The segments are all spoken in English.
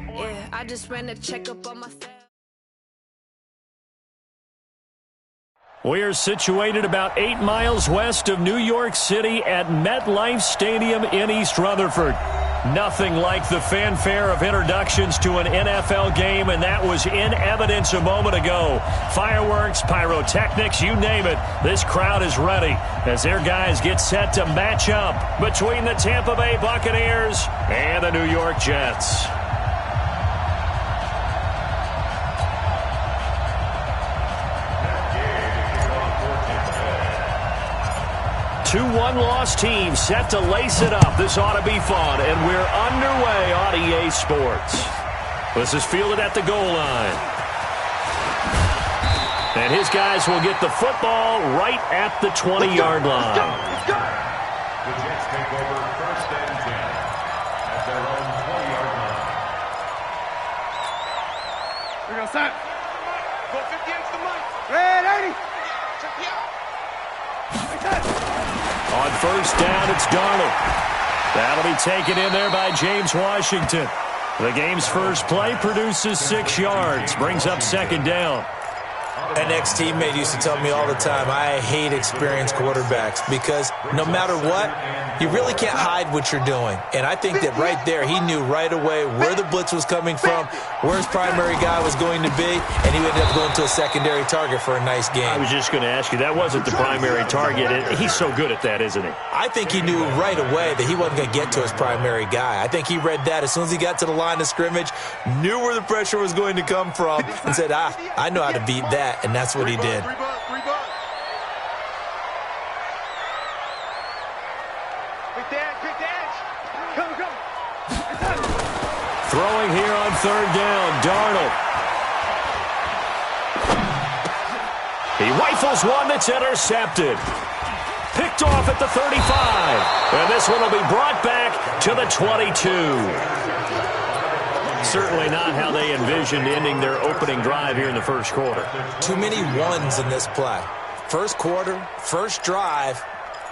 Yeah, I just ran a checkup on my family. We are situated about 8 miles west of New York City at MetLife Stadium in East Rutherford. Nothing like the fanfare of introductions to an NFL game, and that was in evidence a moment ago. Fireworks, pyrotechnics, you name it. This crowd is ready as their guys get set to match up between the Tampa Bay Buccaneers and the New York Jets. Two one-loss teams set to lace it up. This ought to be fun, and we're underway on EA Sports. This is fielded at the goal line. And his guys will get the football right at the 20-yard line. Let's go. The Jets take over first and 10 at their own 20-yard line. Here we go, son. Go 58 to the mic. Red 80. Check me out. On first down, it's Darnold. That'll be taken in there by James Washington. The game's first play produces 6 yards, brings up second down. An ex-teammate used to tell me all the time, I hate experienced quarterbacks because no matter what, you really can't hide what you're doing. And I think that right there, he knew right away where the blitz was coming from, where his primary guy was going to be, and he ended up going to a secondary target for a nice game. I was just going to ask you, that wasn't the primary target. He's so good at that, isn't he? I think he knew right away that he wasn't going to get to his primary guy. I think he read that as soon as he got to the line of scrimmage, knew where the pressure was going to come from, and said, I know how to beat that, and that's what he did. Throwing here on third down, Darnold. He rifles one that's intercepted. Picked off at the 35. And this one will be brought back to the 22. Certainly not how they envisioned ending their opening drive here in the first quarter. Too many ones in this play. First quarter, first drive,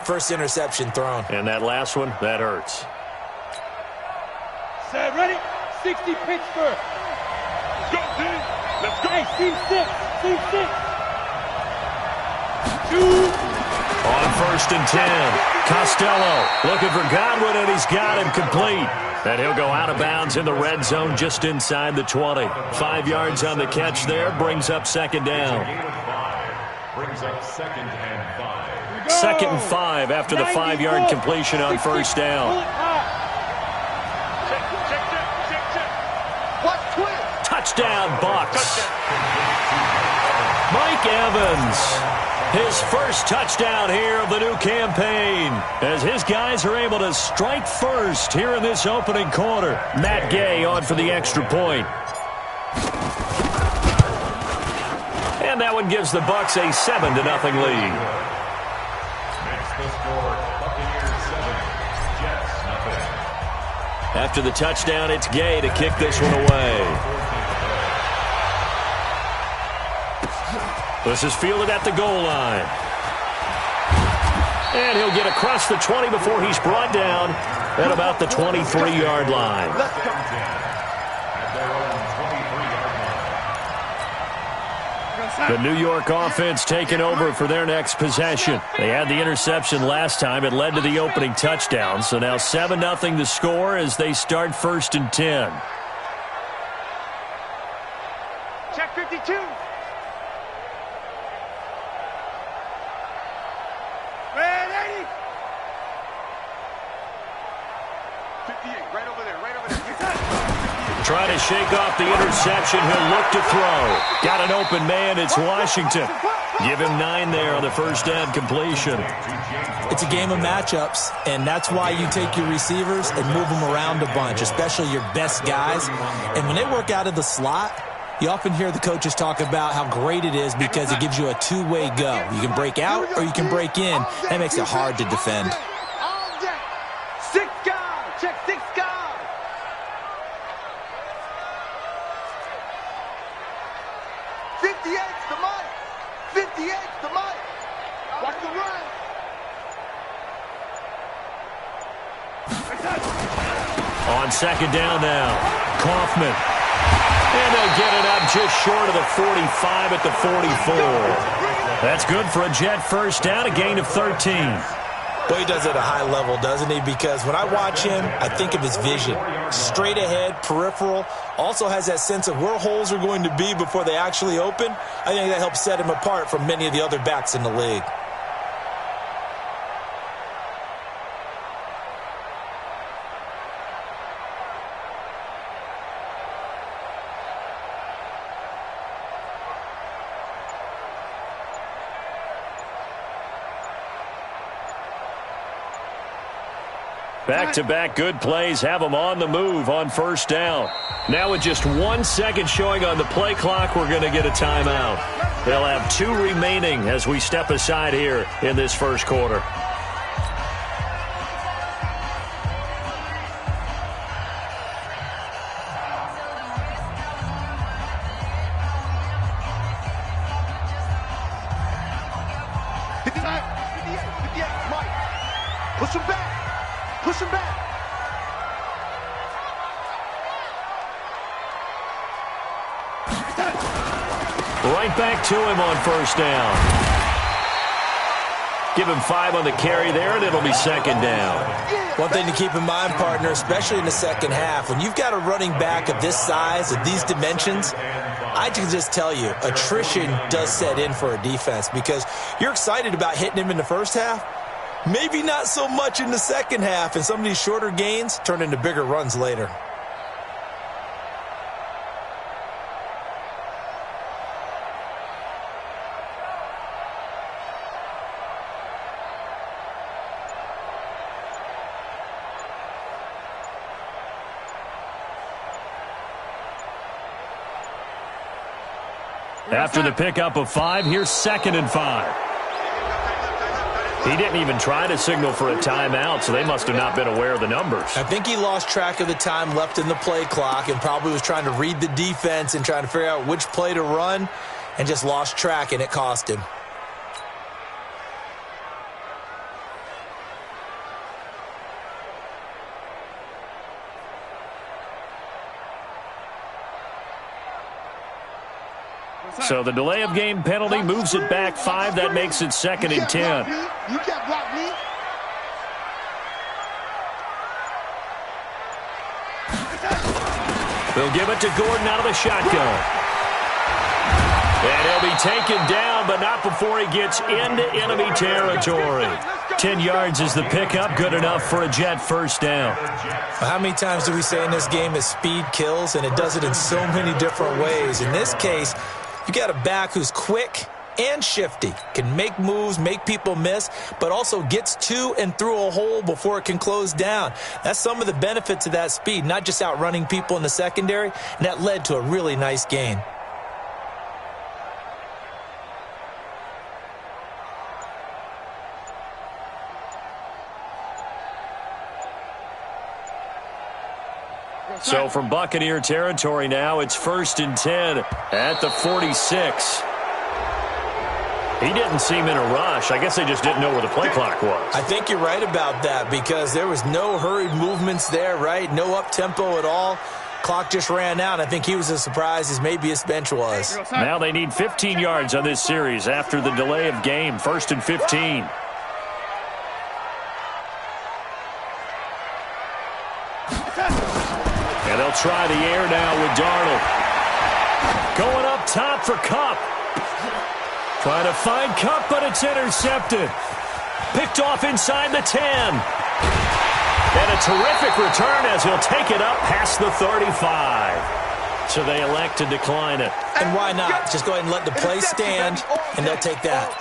first interception thrown. And that last one, that hurts. Set, ready? 60 Pittsburgh. Let's go, team. Let's go. Hey, team 6. Team 6. 2. On first and 10, Costello looking for Godwin, and he's got him complete. And he'll go out of bounds in the red zone just inside the 20. 5 yards on the catch there, brings up second down. Brings up second and 5. Second and 5 after the 5-yard completion on first down. Touchdown, Bucs. Mike Evans, his first touchdown here of the new campaign, as his guys are able to strike first here in this opening quarter. Matt Gay on for the extra point. And that one gives the Bucs a 7-0 lead. Makes the score Buccaneers 7, Jets nothing. After the touchdown, it's Gay to kick this one away. This is fielded at the goal line. And he'll get across the 20 before he's brought down at about the 23-yard line. The New York offense taking over for their next possession. They had the interception last time. It led to the opening touchdown. So now 7-0 the score as they start first and 10. Check 52. Red 80. 58, right over there, right over there. Trying to shake off the interception. He'll look to throw. Got an open man. It's Washington. Give him 9 there on the first down completion. It's a game of matchups, and that's why you take your receivers and move them around a bunch, especially your best guys. And when they work out of the slot, you often hear the coaches talk about how great it is because it gives you a two-way go. You can break out or you can break in. That makes it hard to defend. All day. 6 guys. Check 6 guys. 58's the mic. 58's the mic. Watch the run. On second down now, Kaufman. And they'll get it up just short of the 45 at the 44. That's good for a Jet first down, a gain of 13. Well, he does it at a high level, doesn't he? Because when I watch him, I think of his vision. Straight ahead, peripheral. Also has that sense of where holes are going to be before they actually open. I think that helps set him apart from many of the other backs in the league. Back-to-back good plays have them on the move on first down. Now with just 1 second showing on the play clock, we're going to get a timeout. They'll have 2 remaining as we step aside here in this first quarter. Push him back. Push him back. Right back to him on first down. Give him 5 on the carry there, and it'll be second down. One thing to keep in mind, partner, especially in the second half, when you've got a running back of this size, of these dimensions, I can just tell you, attrition does set in for a defense because you're excited about hitting him in the first half. Maybe not so much in the second half, and some of these shorter gains turn into bigger runs later. After the pickup of 5, here's 2nd and 5. He didn't even try to signal for a timeout, so they must have not been aware of the numbers. I think he lost track of the time left in the play clock and probably was trying to read the defense and trying to figure out which play to run and just lost track, and it cost him. So the delay of game penalty moves it back 5. That makes it 2nd and 10. You can't block me. They'll give it to Gordon out of the shotgun. And he'll be taken down, but not before he gets into enemy territory. 10 yards is the pickup, good enough for a Jet first down. Well, how many times do we say in this game that speed kills, and it does it in so many different ways? In this case, you got a back who's quick and shifty, can make moves, make people miss, but also gets to and through a hole before it can close down. That's some of the benefits of that speed, not just outrunning people in the secondary, and that led to a really nice gain. So from Buccaneer territory now, it's 1st and 10 at the 46. He didn't seem in a rush. I guess they just didn't know where the play clock was. I think you're right about that because there was no hurried movements there, right? No up-tempo at all. Clock just ran out. I think he was as surprised as maybe his bench was. Now they need 15 yards on this series after the delay of game. 1st and 15. And they'll try the air now with Darnold. Going up top for Kupp. Trying to find Kupp, but it's intercepted. Picked off inside the 10. And a terrific return as he'll take it up past the 35. So they elect to decline it. And why not? Just go ahead and let the play stand, and they'll take that.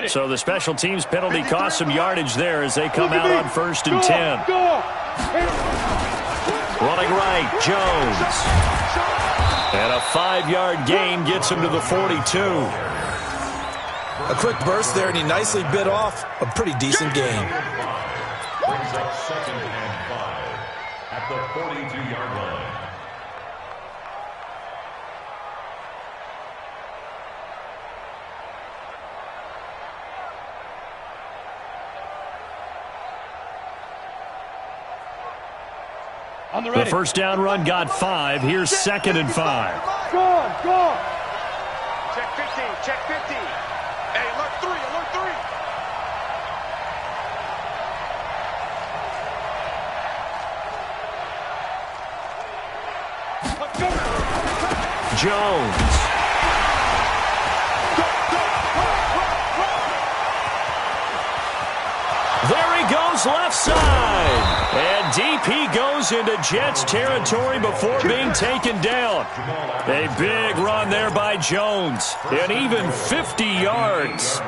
So the special teams penalty cost some yardage there as they come out on 1st and 10. Running right, Jones. And a 5-yard gain gets him to the 42. A quick burst there, and he nicely bit off a pretty decent gain. Brings up 2nd and 5 at the 42-yard line. The first down run got 5. Here's 2nd and 5. Go on, go on. Check 15, check 15. Hey, alert 3, alert 3. Jones. There he goes left side. And deep he goes into Jets territory before being taken down. A big run there by Jones. And even 50 yards.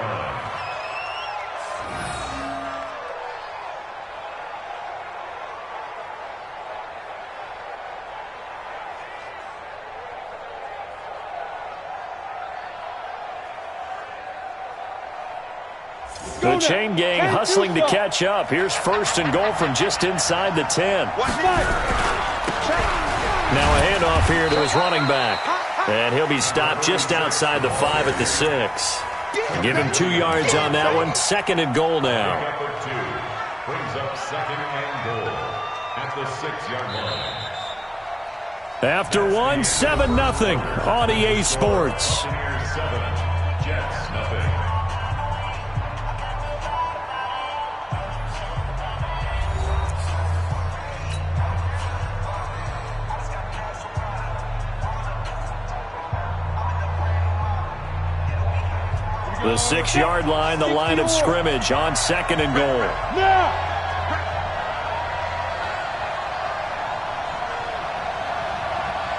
The chain gang hustling to catch up. Here's 1st and goal from just inside the 10. Now a handoff here to his running back. And he'll be stopped just outside the 5 at the 6. Give him 2 yards on that one. 2nd and goal now. Brings up 2nd and goal at the 6-yard line. After 1, 7-0 on EA Sports. 7, Jets nothing. The 6-yard line, the line of scrimmage on 2nd and goal. Now.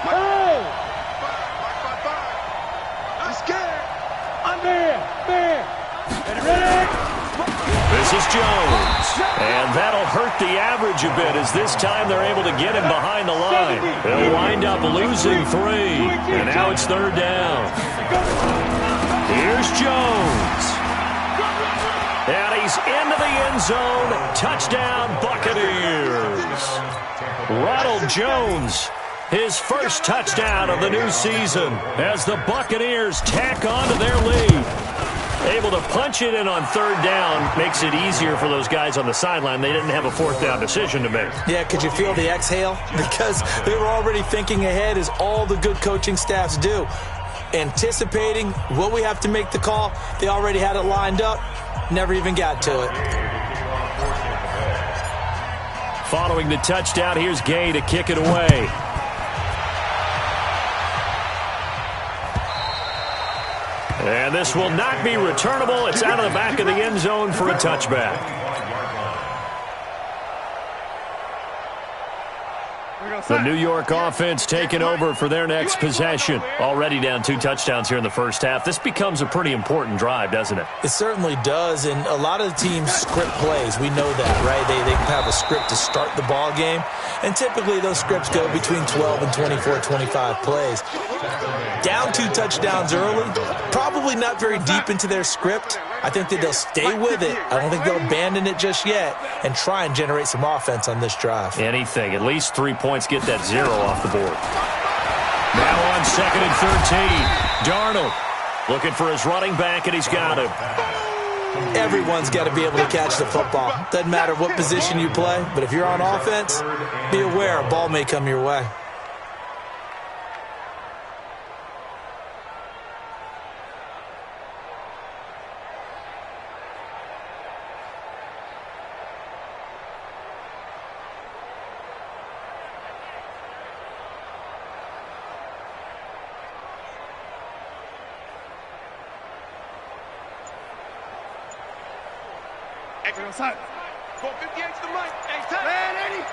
Hey. I'm scared. I'm there. Ready? This is Jones. And that'll hurt the average a bit as this time they're able to get him behind the line. They'll wind up losing 3. And now it's 3rd down. Here's Jones. And he's into the end zone. Touchdown, Buccaneers. Ronald Jones, his first touchdown of the new season as the Buccaneers tack on to their lead. Able to punch it in on 3rd down makes it easier for those guys on the sideline. They didn't have a 4th down decision to make. Yeah, could you feel the exhale? Because they were already thinking ahead, as all the good coaching staffs do. Anticipating, will we have to make the call? They already had it lined up. Never even got to it. Following the touchdown, here's Gay to kick it away. And this will not be returnable. It's out of the back of the end zone for a touchback. The New York offense taking over for their next possession. Already down 2 touchdowns here in the first half. This becomes a pretty important drive, doesn't it? It certainly does, and a lot of the teams script plays. We know that, right? They have a script to start the ball game, and typically those scripts go between 12 and 24, 25 plays. Down 2 touchdowns early, probably not very deep into their script. I think that they'll stay with it. I don't think they'll abandon it just yet and try and generate some offense on this drive. Anything. At least 3 points, get that 0 off the board. Now on 2nd and 13. Darnold looking for his running back, and he's got him. Everyone's got to be able to catch the football. Doesn't matter what position you play, but if you're on offense, be aware a ball may come your way. Go 58 to the mic. Man, Eddie.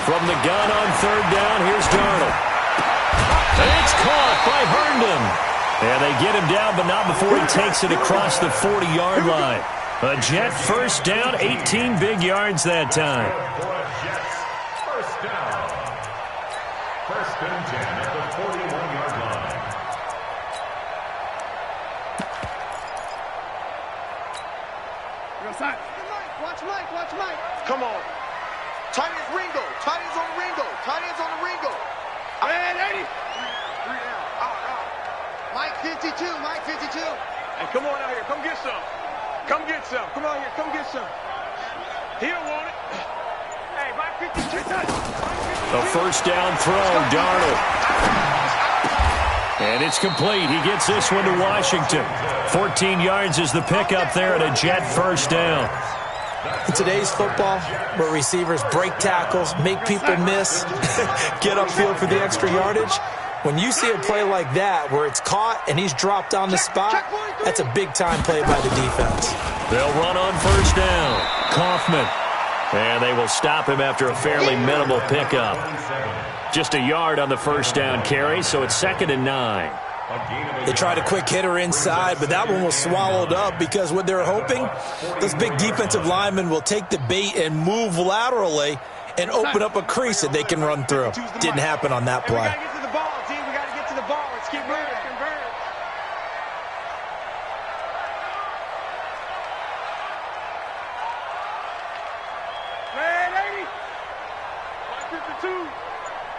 From the gun on 3rd down, here's Darnold. It's caught by Herndon. And they get him down, but not before he takes it across the 40-yard line. A Jet first down, 18 big yards that time. First down. 1st and 10 at the 41-yard line. Watch Mike. Come on. Tight ends Ringo. Tight ends on the Ringo. Tight ends on the Ringo. Man, Eddie. 3 down. Out. Mike 52. Hey, come on out here. Come get some. Come on here. Come get some. He don't want it. A first down throw, Darnold. And it's complete. He gets this one to Washington. 14 yards is the pickup there and a Jet first down. In today's football, where receivers break tackles, make people miss, get upfield for the extra yardage, when you see a play like that where it's caught and he's dropped on the spot, that's a big-time play by the defense. They'll run on first down. Kaufman. And they will stop him after a fairly minimal pickup. Just a yard on the first down carry, so it's 2nd and 9. They tried a quick hitter inside, but that one was swallowed up because what they're hoping, those big defensive linemen will take the bait and move laterally and open up a crease that they can run through. Didn't happen on that play. We got to get to the ball, team. We got to get to the ball. Let's keep moving.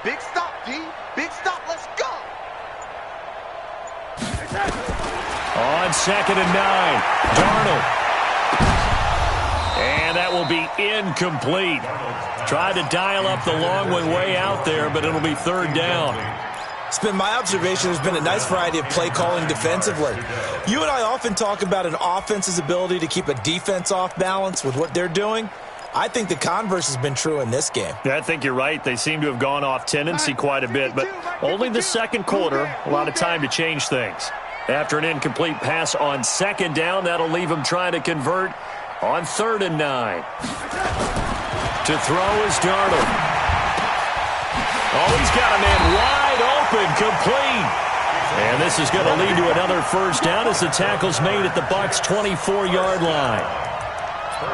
Big stop, D. Big stop. Let's go. On 2nd and 9, Darnold. And that will be incomplete. Tried to dial up the long one way out there, but it'll be 3rd down. It's been my observation there's been a nice variety of play calling defensively. You and I often talk about an offense's ability to keep a defense off balance with what they're doing. I think the converse has been true in this game. Yeah, I think you're right. They seem to have gone off tendency quite a bit, but only the second quarter, a lot of time to change things. After an incomplete pass on 2nd down, that'll leave him trying to convert on 3rd and 9. To throw is Darnold. Oh, he's got a man wide open, complete. And this is going to lead to another first down as the tackle's made at the Bucs' 24-yard line.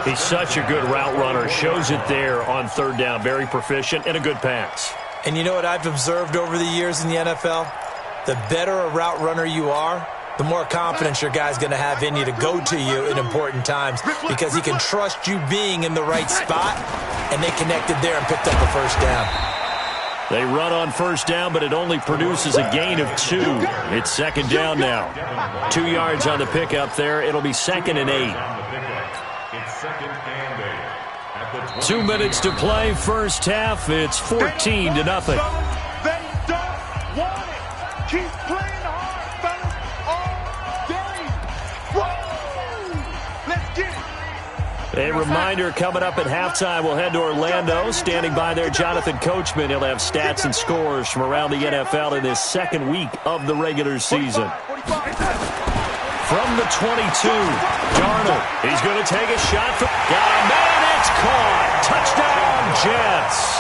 He's such a good route runner. Shows it there on 3rd down. Very proficient and a good pass. And you know what I've observed over the years in the NFL? The better a route runner you are, the more confidence your guy's going to have in you to go to you in important times because he can trust you being in the right spot, and they connected there and picked up a first down. They run on first down, but it only produces a gain of 2. It's 2nd down now. 2 yards on the pickup there. It'll be 2nd and 8. 2 minutes to play, first half. It's 14-0. They don't want it. Keep playing hard, fellas, all day. Whoa! Let's get it. A reminder coming up at halftime, we'll head to Orlando. Standing by there, Jonathan Coachman. He'll have stats and scores from around the NFL in this 2nd week of the regular season. From the 22, Darnold. He's going to take a shot. Got a man. It's caught. Touchdown, Jets.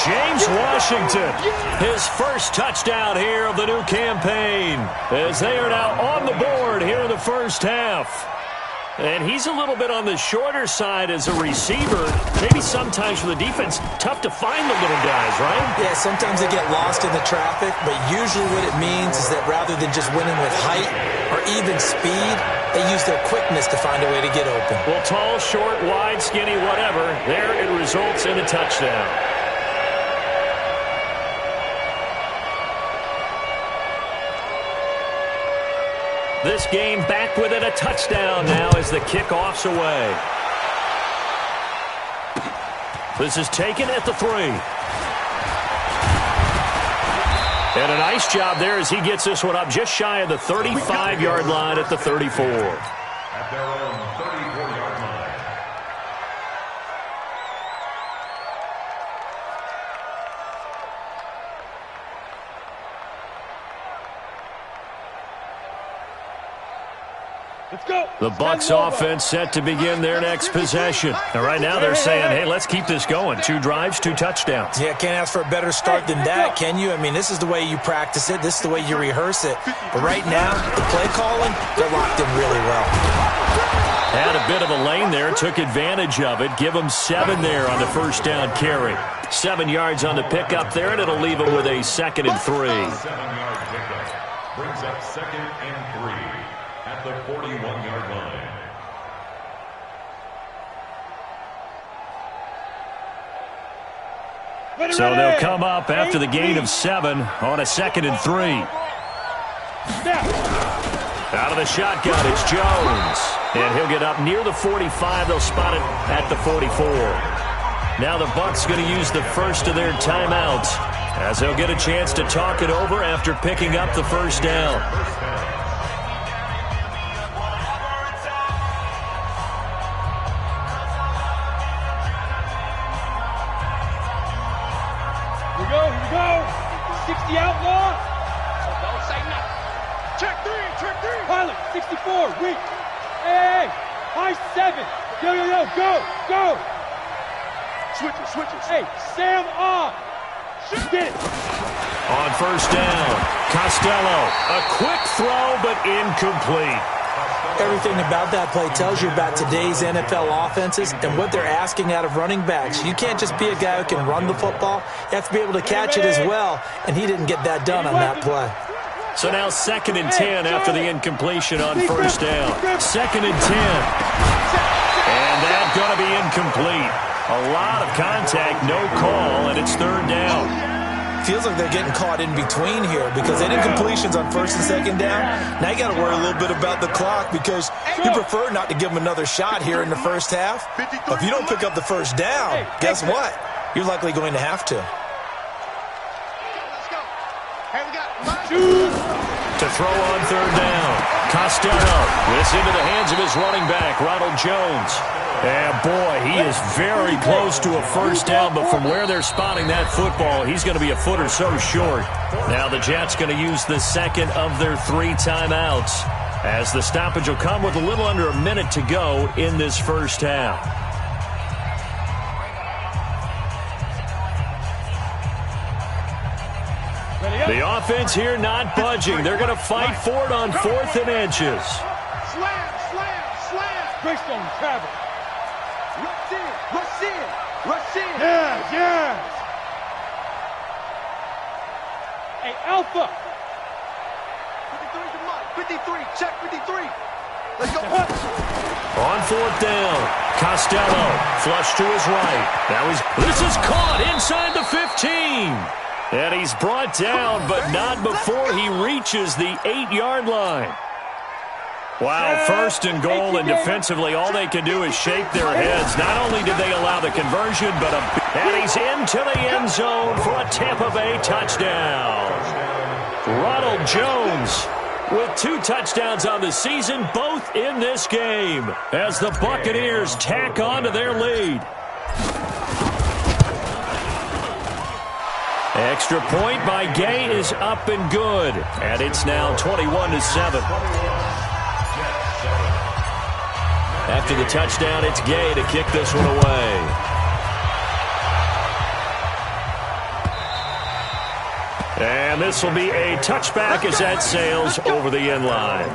James Washington, his first touchdown here of the new campaign, as they are now on the board here in the first half. And he's a little bit on the shorter side as a receiver. Maybe sometimes for the defense, tough to find the little guys, right? Yeah, sometimes they get lost in the traffic, but usually what it means is that rather than just winning with height or even speed, they use their quickness to find a way to get open. Well, tall, short, wide, skinny, whatever, there it results in a touchdown. This game back with it, a touchdown now as the kickoff's away. This is taken at the 3. And a nice job there as he gets this one up just shy of the 35-yard line at the 34. At their own 34-yard line. Let's go. The Bucs offense set to begin their next possession. And right now they're saying, hey, let's keep this going. 2 drives, 2 touchdowns. Yeah, can't ask for a better start than that, can you? I mean, this is the way you practice it. This is the way you rehearse it. But right now, the play calling, they're locked in really well. Had a bit of a lane there, took advantage of it. Give them 7 there on the first down carry. 7 yards on the pickup there, and it'll leave them with a 2nd and 3. 7-yard pickup brings up 2nd and 3 at the 41-yard line. So they'll come up after the gain of 7 on a 2nd and 3. Out of the shotgun, it's Jones. And he'll get up near the 45. They'll spot it at the 44. Now the Bucs going to use the first of their timeouts as they'll get a chance to talk it over after picking up the first down. Here we go. 60 outlaw. Don't say nothing. Check three. Pilot, 64, weak. Hey, high 7. Yo, go. Switches. Hey, Sam off. Get it. On first down, Costello. A quick throw, but incomplete. Everything about that play tells you about today's NFL offenses and what they're asking out of running backs. You can't just be a guy who can run the football. You have to be able to catch it as well, and he didn't get that done on that play. So now 2nd and 10 after the incompletion on first down. 2nd and 10. And that's going to be incomplete. A lot of contact, no call, and it's 3rd down. Feels like they're getting caught in between here because any incompletions on 1st and 2nd down, now you got to worry a little bit about the clock because you prefer not to give them another shot here in the first half. But if you don't pick up the first down, guess what? You're likely going to have to. Let's go. Hey, we got To throw on 3rd down, Costello. This into the hands of his running back, Ronald Jones. And boy, he is very close to a first down, but from where they're spotting that football, he's going to be a foot or so short. Now the Jets going to use the 2nd of their 3 timeouts, as the stoppage will come with a little under a minute to go in this first half. The offense here not budging. They're going to fight for it on 4th and inches. Slam. Greystone travel. Rush in. Yes. Hey, Alpha. 53 to Mike. 53. Check 53. Let's go. On 4th down, Costello flush to his right. This is caught inside the 15. And he's brought down, but not before he reaches the 8-yard line. Wow, 1st and goal, and defensively all they can do is shake their heads. Not only did they allow the conversion, but and he's into the end zone for a Tampa Bay touchdown. Ronald Jones with 2 touchdowns on the season, both in this game, as the Buccaneers tack on to their lead. Extra point by Gay is up and good, and it's now 21-7. After the touchdown, it's Gay to kick this one away. And this will be a touchback as that sails over the end line.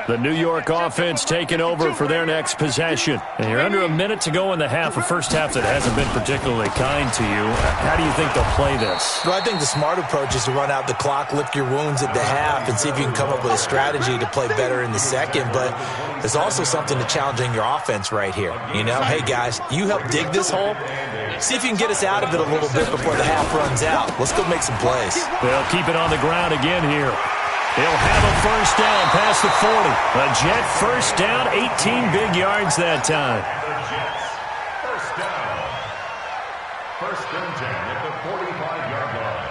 The New York offense taking over for their next possession. And you're under a minute to go in the half, a first half that hasn't been particularly kind to you. How do you think they'll play this? Well, I think the smart approach is to run out the clock, lick your wounds at the half, and see if you can come up with a strategy to play better in the second. But there's also something to challenging your offense right here. You know, hey, guys, you help dig this hole. See if you can get us out of it a little bit before the half runs out. Let's go make some plays. They'll keep it on the ground again here. He'll have a first down past the 40. A Jet first down, 18 big yards that time. First down. 1st and 10 at the 45-yard line.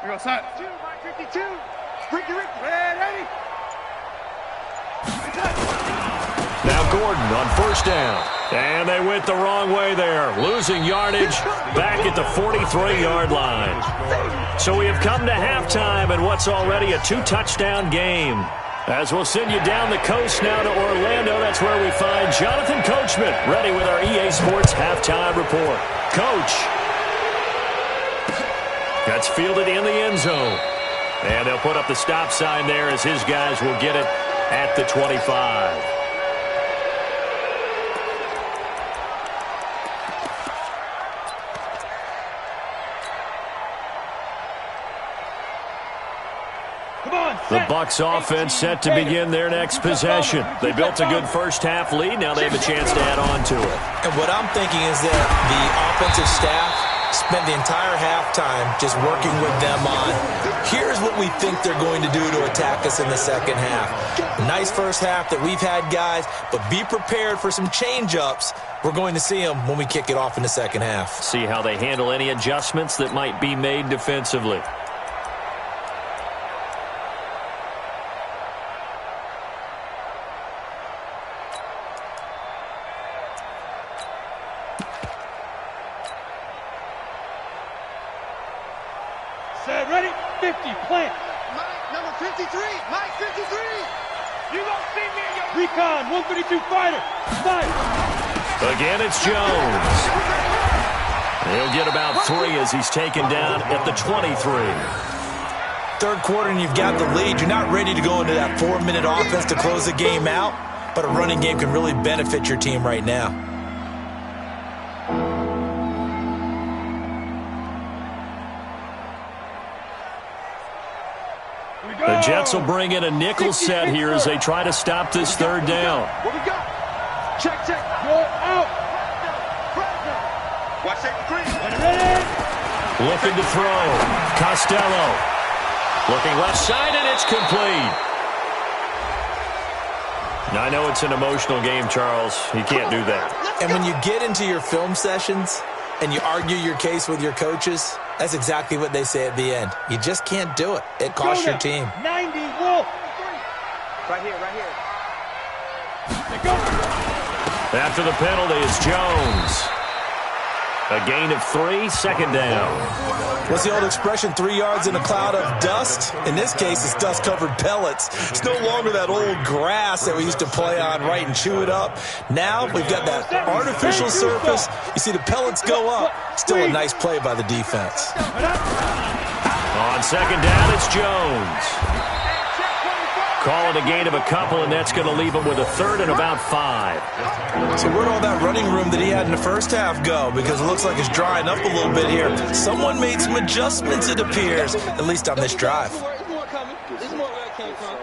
Here goes Hunt. 52. Ricky. Ready. Now Gordon on first down. And they went the wrong way there. Losing yardage back at the 43-yard line. So we have come to halftime in what's already a 2-touchdown game. As we'll send you down the coast now to Orlando, that's where we find Jonathan Coachman ready with our EA Sports halftime report. Coach. That's fielded in the end zone. And they'll put up the stop sign there as his guys will get it at the 25. The Bucs offense set to begin their next possession. They built a good first-half lead. Now they have a chance to add on to it. And what I'm thinking is that the offensive staff spent the entire halftime just working with them on, here's what we think they're going to do to attack us in the second half. Nice first half that we've had, guys, but be prepared for some change-ups. We're going to see them when we kick it off in the second half. See how they handle any adjustments that might be made defensively. Set, ready, 50, plant. Mike, number 53, Mike 53. You gonna see me in your... Recon, 132 fighter, snipe. Again, it's Jones. He'll get about 3 as he's taken down at the 23. Third quarter and you've got the lead. You're not ready to go into that 4-minute offense to close the game out, but a running game can really benefit your team right now. The Jets will bring in a nickel set here as they try to stop this third down. What we got? Check, check. Roll out. Watch that green. Ready. Looking to throw. Costello. Looking left side, and it's complete. Now, I know it's an emotional game, Charles. You can't do that. And when you get into your film sessions and you argue your case with your coaches, that's exactly what they say at the end. You just can't do it. It costs your team. 90, Wolf. Right here, right here. After the penalty, it's Jones. A gain of 3, second down. What's the old expression, 3 yards in a cloud of dust? In this case, it's dust-covered pellets. It's no longer that old grass that we used to play on, right, and chew it up. Now we've got that artificial surface. You see the pellets go up. Still a nice play by the defense. On second down, it's Jones. Call it a gain of a couple, and that's going to leave him with a third and about 5. So where'd all that running room that he had in the first half go? Because it looks like it's drying up a little bit here. Someone made some adjustments, it appears, at least on this drive. There's more coming. There's more where that came from.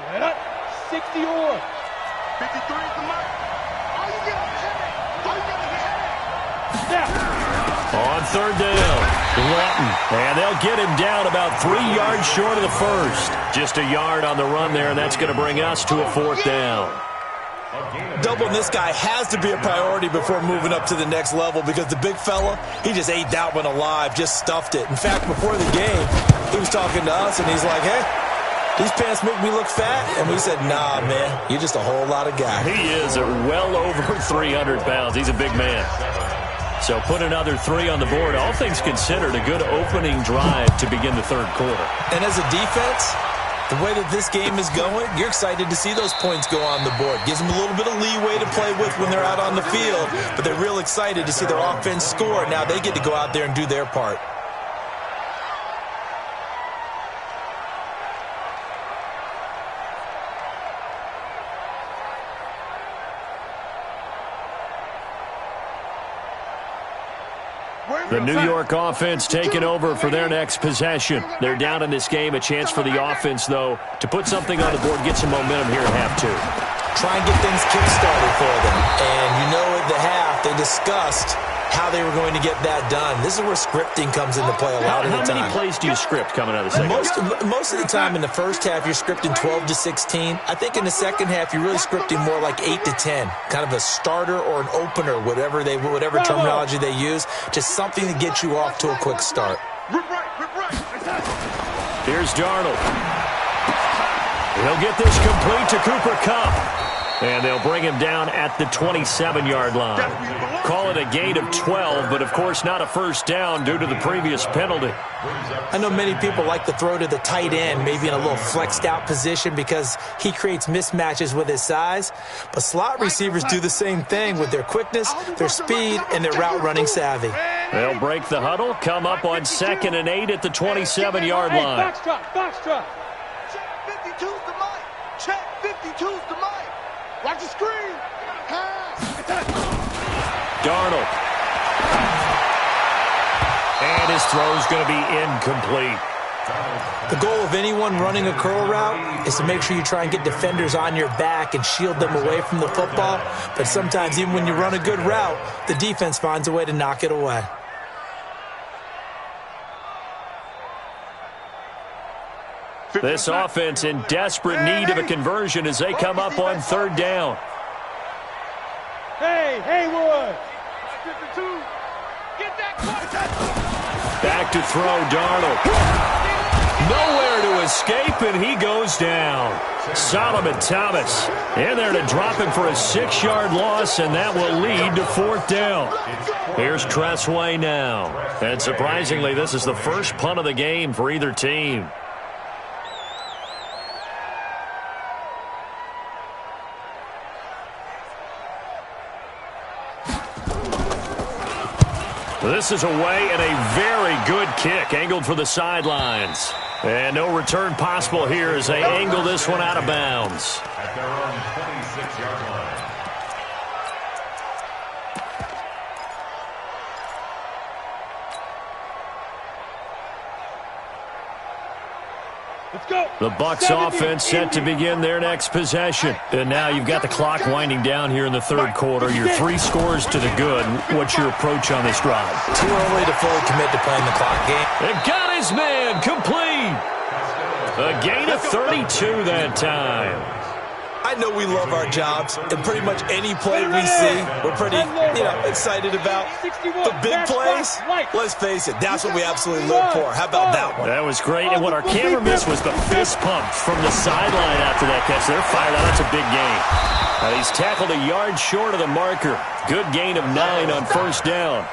Set up. 60 or. 53 is the mark. All you get is head. All you get is head. Snap. On third down, Lawton. And they'll get him down about 3 yards short of the first. Just a yard on the run there, and that's going to bring us to a 4th down. Doubling this guy has to be a priority before moving up to the next level because the big fella, he just ate that one alive, just stuffed it. In fact, before the game, he was talking to us, and he's like, hey, these pants make me look fat. And we said, nah, man, you're just a whole lot of guy. He is well over 300 pounds. He's a big man. So put another 3 on the board. All things considered, a good opening drive to begin the third quarter. And as a defense, the way that this game is going, you're excited to see those points go on the board. Gives them a little bit of leeway to play with when they're out on the field, but they're real excited to see their offense score. Now they get to go out there and do their part. The New York offense taking over for their next possession. They're down in this game. A chance for the offense, though, to put something on the board, get some momentum here at half 2. Try and get things kick-started for them. And you know at the half, they discussed how they were going to get that done. This is where scripting comes into play a lot of the time. How many plays do you script coming out of the second half? Most of the time in the first half, you're scripting 12 to 16. I think in the second half, you're really scripting more like 8 to 10. Kind of a starter or an opener, whatever terminology they use. Just something to get you off to a quick start. Rip right. Here's Darnold. He'll get this complete to Cooper Kupp. And they'll bring him down at the 27-yard line. Call it a gain of 12, but of course not a first down due to the previous penalty. I know many people like to throw to the tight end, maybe in a little flexed out position because he creates mismatches with his size. But slot receivers do the same thing with their quickness, their speed, and their route running savvy. They'll break the huddle, come up on 2nd and 8 at the 27-yard line. Box drop. Check 52's the mic. Check 52. 52's to Mike. Watch the screen. Pass. Darnold. And his throw's going to be incomplete. The goal of anyone running a curl route is to make sure you try and get defenders on your back and shield them away from the football. But sometimes even when you run a good route, the defense finds a way to knock it away. This offense in desperate need of a conversion as they come up on third down. Hey, Haywood. Back to throw, Darnold. Nowhere to escape, and he goes down. Solomon Thomas in there to drop him for a 6-yard loss, and that will lead to fourth down. Here's Tressway now. And surprisingly, this is the first punt of the game for either team. This is away and a very good kick angled for the sidelines. And no return possible here as they angle this one out of bounds. At their own 26-yard line. Let's go. The Bucs offense set to begin their next possession. And now you've got the clock winding down here in the third quarter. You're 3 scores to the good. What's your approach on this drive? Too early to fully commit to playing the clock game. And got his man complete. A gain of 32 that time. I know we love our jobs, and pretty much any play we see, we're pretty, excited about. The big plays, let's face it, that's what we absolutely live for. How about that one? That was great, and what our camera missed was the fist pump from the sideline after that catch. They're fired out. That's a big gain. He's tackled a yard short of the marker. Good gain of 9 on first down.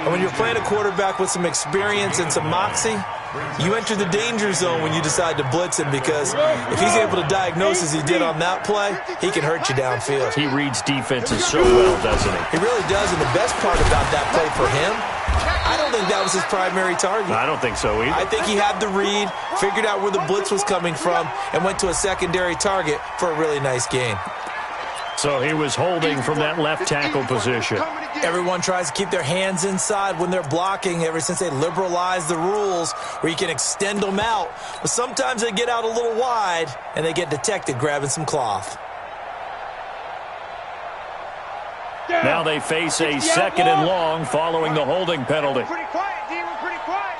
And when you're playing a quarterback with some experience and some moxie, you enter the danger zone when you decide to blitz him, because if he's able to diagnose as he did on that play, he can hurt you downfield. He reads defenses so well, doesn't he? He really does, and the best part about that play for him, I don't think that was his primary target. I don't think so either. I think he had the read, figured out where the blitz was coming from, and went to a secondary target for a really nice gain. So he was holding from that left tackle position. Everyone tries to keep their hands inside when they're blocking ever since they liberalized the rules where you can extend them out. But sometimes they get out a little wide and they get detected grabbing some cloth. Now they face a second and long following the holding penalty. Pretty quiet, D. We're pretty quiet.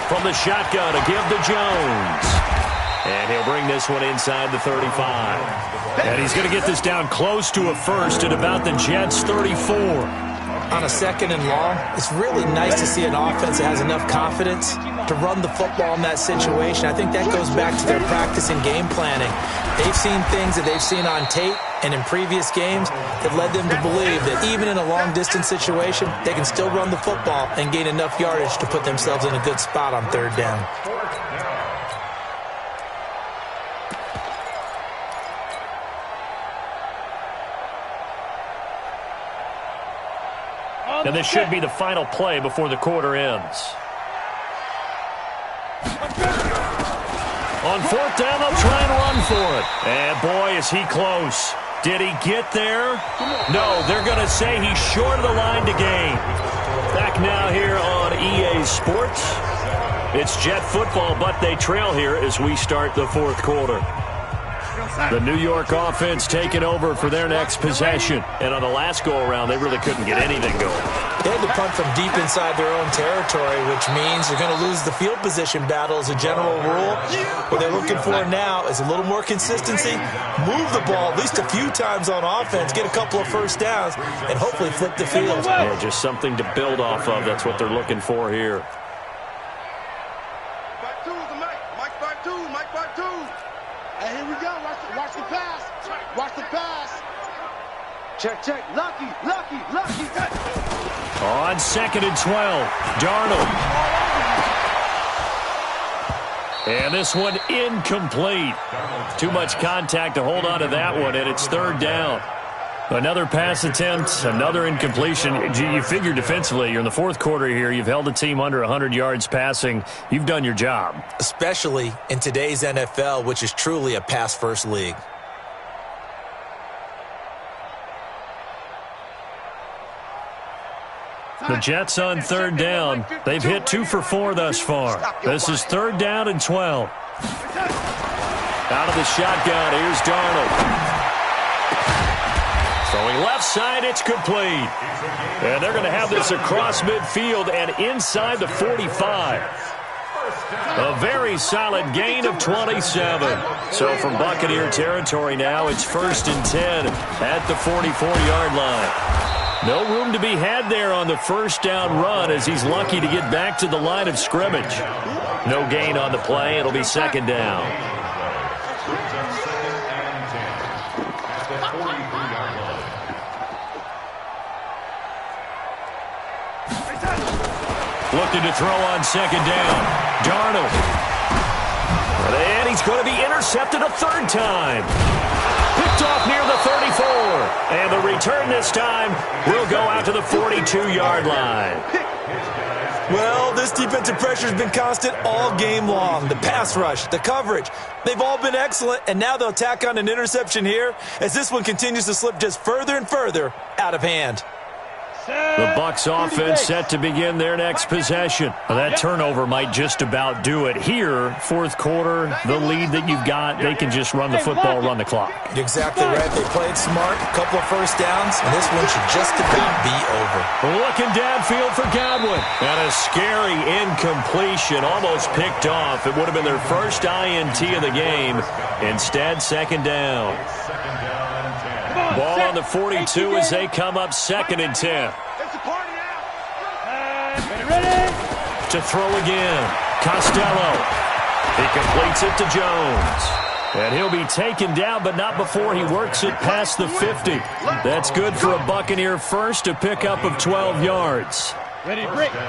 From the shotgun to give to Jones. And he'll bring this one inside the 35. And he's going to get this down close to a first at about the Jets' 34. On a second and long, it's really nice to see an offense that has enough confidence to run the football in that situation. I think that goes back to their practice and game planning. They've seen things that they've seen on tape and in previous games that led them to believe that even in a long-distance situation, they can still run the football and gain enough yardage to put themselves in a good spot on third down. And this should be the final play before the quarter ends. On fourth down, they'll try and run for it. And boy, is he close. Did he get there? No, they're going to say he's short of the line to gain. Back now here on EA Sports. It's Jet football, but they trail here as we start the fourth quarter. The New York offense taking over for their next possession. And on the last go-around, they really couldn't get anything going. They had to punt from deep inside their own territory, which means they're going to lose the field position battle as a general rule. What they're looking for now is a little more consistency, move the ball at least a few times on offense, get a couple of first downs, and hopefully flip the field. Yeah, just something to build off of. That's what they're looking for here. 5-2 is the Mike. Mike 5-2. Mike 5-2. Hey, here we go. Watch the pass. Watch the pass. Check. Lucky. On second and 12, Darnold. And this one incomplete. Too much contact to hold on to that one, and it's third down. Another pass attempt, another incompletion. You figure defensively, you're in the fourth quarter here. You've held the team under 100 yards passing. You've done your job. Especially in today's NFL, which is truly a pass-first league. The Jets on third down. They've hit 2 for 4 thus far. This is 3rd down and 12. Out of the shotgun, here's Darnold. Throwing left side, it's complete. And they're going to have this across midfield and inside the 45. A very solid gain of 27. So from Buccaneer territory now, it's 1st and 10 at the 44-yard line. No room to be had there on the first down run as he's lucky to get back to the line of scrimmage. No gain on the play. It'll be 2nd down. Looking to throw on 2nd down. Darnold. And he's going to be intercepted a 3rd time. Picked off near the 34. And the return this time will go out to the 42-yard line. Well, this defensive pressure has been constant all game long. The pass rush, the coverage, they've all been excellent, and now they'll tack on an interception here as this one continues to slip just further and further out of hand. The Bucs offense set to begin their next possession. That turnover might just about do it. Here, fourth quarter, the lead that you've got, they can just run the football, run the clock. You're exactly right. They played smart, a couple of first downs, and this one should just about be over. Looking downfield for Godwin. And a scary incompletion, almost picked off. It would have been their first INT of the game. Instead, 2nd down. Ball on the 42 as they come up 2nd and 10. To throw again. Costello. He completes it to Jones. And he'll be taken down, but not before he works it past the 50. That's good for a Buccaneer first, a pickup of 12 yards. Ready, break. Check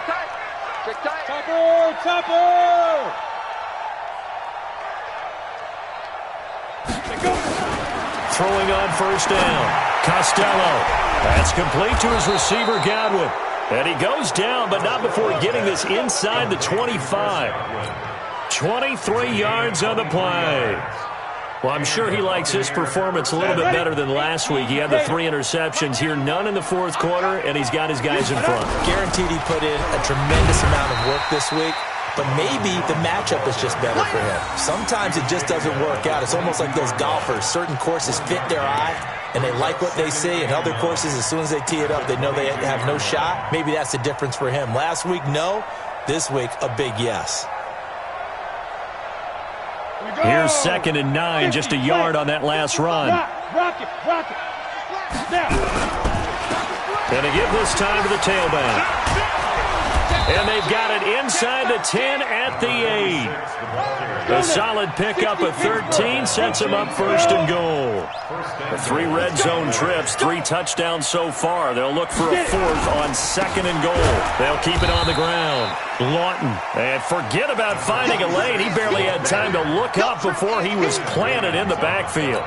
tight. Topper. Throwing on 1st down. Costello. That's complete to his receiver, Godwin. And he goes down, but not before getting this inside the 25. 23 yards on the play. Well, I'm sure he likes his performance a little bit better than last week. He had the 3 interceptions here, none in the fourth quarter, and he's got his guys in front. Guaranteed he put in a tremendous amount of work this week. But maybe the matchup is just better for him. Sometimes it just doesn't work out. It's almost like those golfers. Certain courses fit their eye, and they like what they see. And other courses, as soon as they tee it up, they know they have no shot. Maybe that's the difference for him. Last week, no. This week, a big yes. Here's 2nd and 9, just a yard on that last run. Rock it. Now. And to give this time to the tailback. And they've got it inside the 10 at the 8. A solid pickup of 13 sets them up 1st and goal. The 3 red zone trips, 3 touchdowns so far. They'll look for a 4th on 2nd and goal. They'll keep it on the ground. Lawton. And forget about finding a lane. He barely had time to look up before he was planted in the backfield.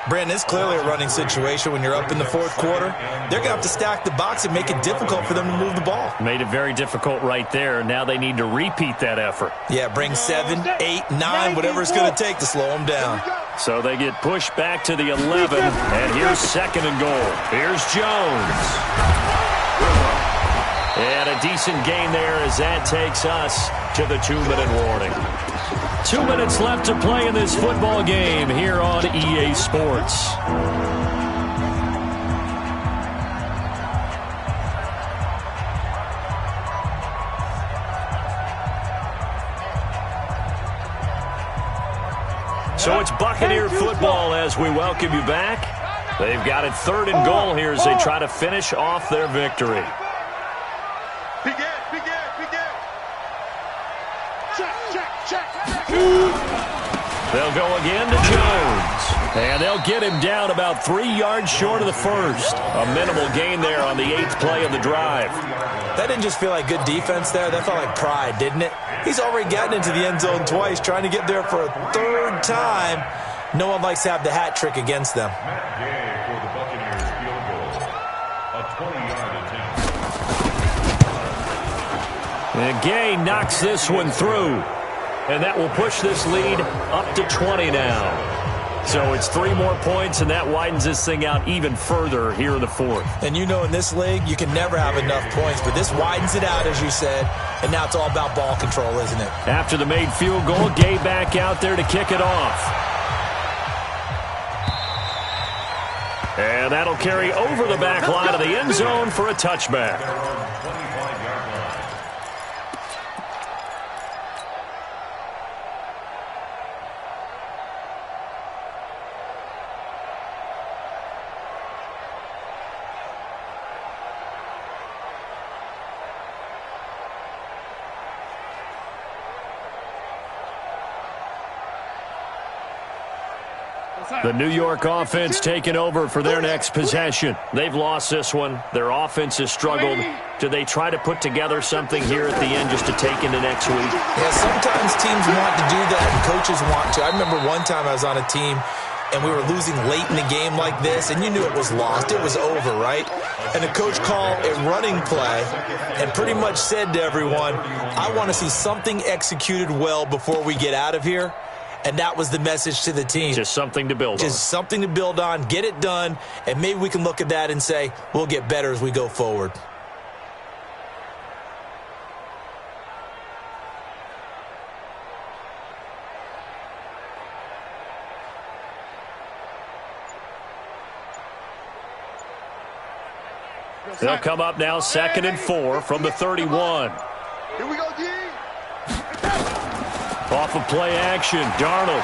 Brandon, it's clearly a running situation when you're up in the fourth quarter. They're going to have to stack the box and make it difficult for them to move the ball. Made it very difficult right there. Now they need to repeat that effort. Yeah, bring 7, 8, 9, whatever it's going to take to slow them down. So they get pushed back to the 11, and here's 2nd and goal. Here's Jones. And a decent gain there as that takes us to the 2-minute warning. 2 minutes left to play in this football game here on EA Sports. So it's Buccaneer football as we welcome you back. They've got it 3rd and goal here as they try to finish off their victory. Begin. Check. They'll go again to Jones. And they'll get him down about 3 yards short of the first. A minimal gain there on the 8th play of the drive. That didn't just feel like good defense there. That felt like pride, didn't it? He's already gotten into the end zone twice, trying to get there for a 3rd time. No one likes to have the hat trick against them. Matt Gay for the Buccaneers field goal. A 20-yard attempt. And Gay knocks this one through. And that will push this lead up to 20 now. So it's 3 more points, and that widens this thing out even further here in the fourth. And you know in this league, you can never have enough points, but this widens it out, as you said, and now it's all about ball control, isn't it? After the made field goal, Gay back out there to kick it off. And that'll carry over the back line of the end zone for a touchback. The New York offense taking over for their next possession. They've lost this one. Their offense has struggled. Do they try to put together something here at the end just to take into next week? Yeah, sometimes teams want to do that and coaches want to. I remember one time I was on a team and we were losing late in the game like this, and you knew it was lost. It was over, right? And the coach called a running play and pretty much said to everyone, I want to see something executed well before we get out of here. And that was the message to the team. Just something to build on. Just something to build on, get it done, and maybe we can look at that and say, we'll get better as we go forward. They'll come up now 2nd and 4 from the 31. Here we go, D. Off of play action, Darnold.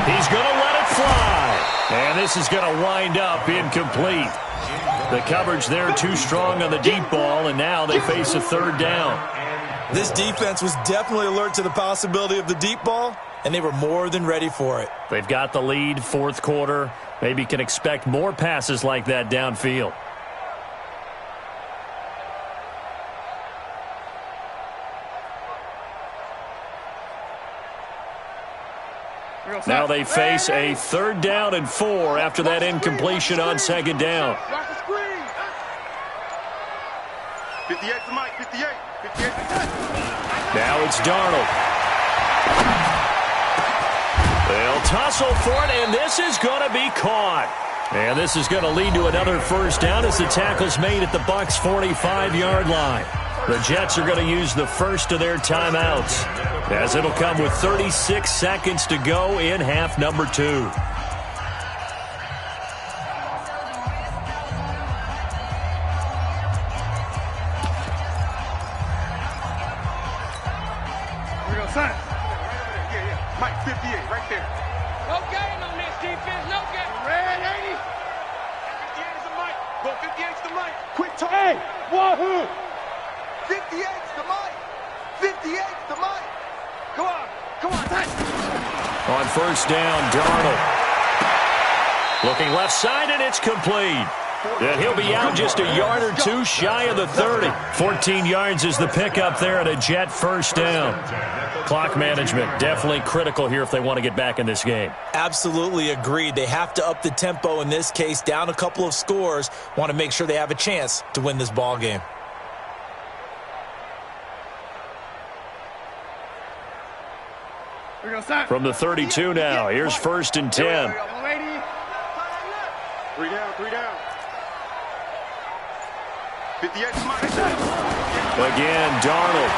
He's going to let it fly. And this is going to wind up incomplete. The coverage there too strong on the deep ball, and now they face a 3rd down. This defense was definitely alert to the possibility of the deep ball, and they were more than ready for it. They've got the lead, 4th quarter. Maybe can expect more passes like that downfield. Now they face a 3rd down and 4 after that incompletion on 2nd down. 58 to Mike, 58. 58 to Mike. Now it's Darnold. They'll tussle for it, and this is going to be caught. And this is going to lead to another 1st down as the tackle's made at the Bucs' 45-yard line. The Jets are going to use the first of their timeouts, as it'll come with 36 seconds to go in half number 2. Here we go, son. Yeah. Mike, 58, right there. No game on this defense, no game. Red 80. 58 is the Mike. Go 58 is the Mike. Quick time. Hey, wahoo! 58 is the Mike. 58 is the Mike. Come on, touch. On 1st down, Darnold. Looking left side, and it's complete. And he'll be out just a yard or 2 shy of the 30. 14 yards is the pickup there at a Jet 1st down. Clock management definitely critical here if they want to get back in this game. Absolutely agreed. They have to up the tempo in this case, down a couple of scores. Want to make sure they have a chance to win this ball game. From the 32 now, here's 1st and 10. 3 down. 58 is Mike. Again, Darnold.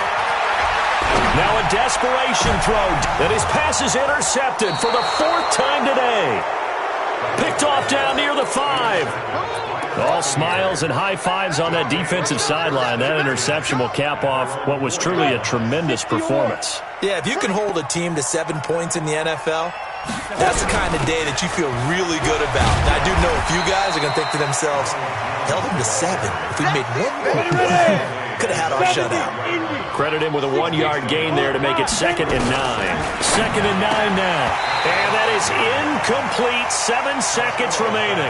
Now a desperation throw, and his pass is intercepted for the 4th time today. Picked off down near the 5. All smiles and high fives on that defensive sideline. That interception will cap off what was truly a tremendous performance. Yeah, if you can hold a team to 7 points in the NFL, that's the kind of day that you feel really good about. And I do know a few guys are going to think to themselves, held them to 7. If we made 1 more point, could have had our shutout. Credit him with a 1-yard gain there to make it 2nd and 9. 2nd and 9 now. And that is incomplete. 7 seconds remaining.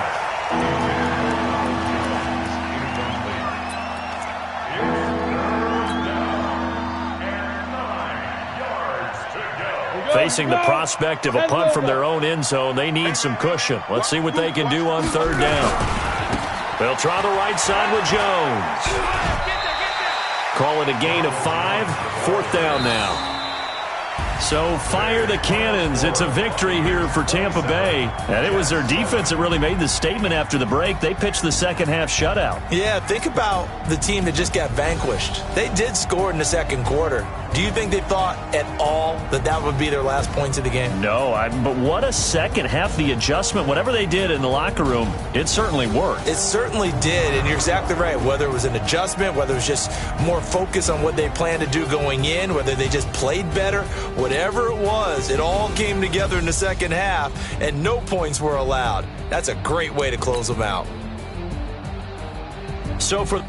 Facing the prospect of a punt from their own end zone, they need some cushion. Let's see what they can do on third down. They'll try the right side with Jones. Call it a gain of 5. Fourth down now. So fire the cannons. It's a victory here for Tampa Bay. And it was their defense that really made the statement after the break. They pitched the second half shutout. Yeah, think about the team that just got vanquished. They did score in the second quarter. Do you think they thought at all that that would be their last points of the game? No, but what a second half. The adjustment, whatever they did in the locker room, it certainly worked. It certainly did, and you're exactly right. Whether it was an adjustment, whether it was just more focus on what they planned to do going in, whether they just played better, whatever it was, it all came together in the second half, and no points were allowed. That's a great way to close them out. So for